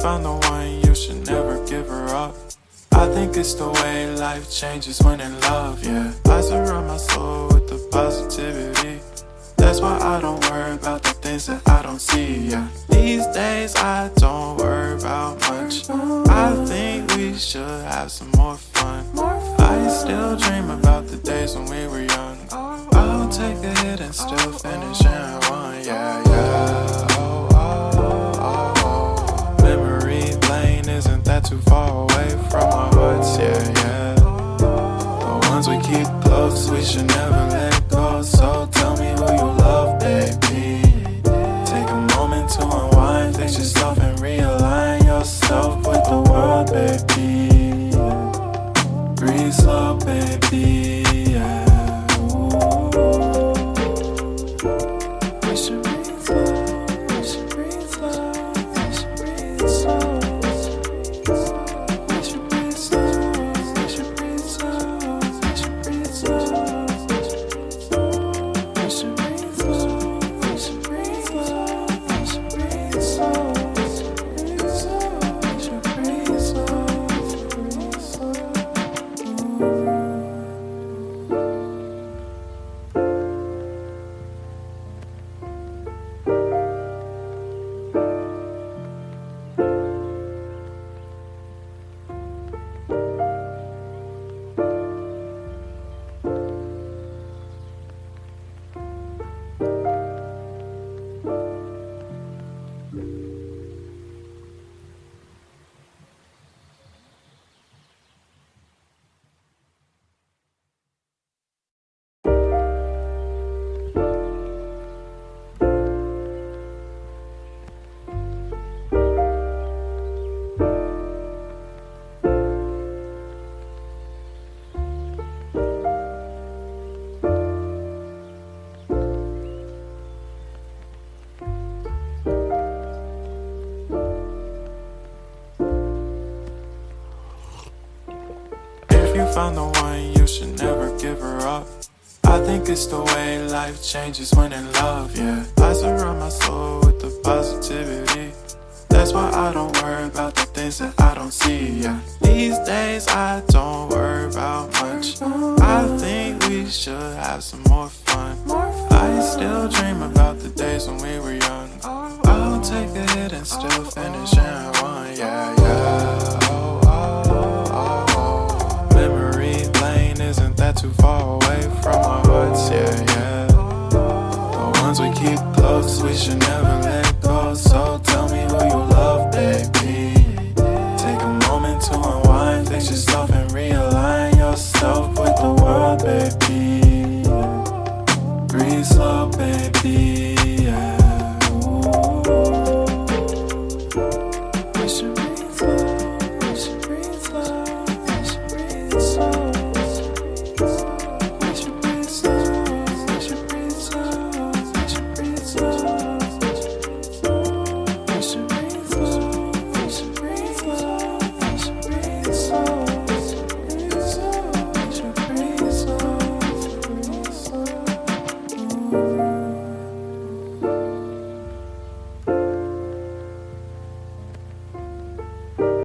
found the one, you should never give her up. I think it's the way life changes when in love, yeah. I surround my soul with the positivity. That's why I don't worry about the things that I don't see, yeah. These days I don't worry about much. I think we should have some more fun. I still dream about the days when we were young. I'll take a hit and still finish in one, yeah, yeah. Oh, oh, oh, oh. Memory lane isn't that too far away from our hearts, yeah, yeah. The ones we keep close, we should never let go. So tell me who you love, baby. Take a moment to unwind, fix yourself and realign yourself with the world, baby. Breathe slow, baby, yeah. We should breathe slow, we should breathe slow, we should breathe slow. We should breathe slow, we should breathe slow, we should breathe slow. We should breathe slow, we should breathe slow, we should breathe slow. We should breathe slow, breathe slow. If you found the one, you should never give her up. I think it's the way life changes when in love, yeah. I surround my soul with the positivity. That's why I don't worry about the things that I don't see, yeah. These days I don't worry about much. I think we should have some more fun. I still dream about the days when we were young. I'll take a hit and still finish in one, yeah, yeah. Oh, oh, oh, oh. Memory lane isn't that too far away from our hearts, yeah, yeah. The ones we keep close, we should never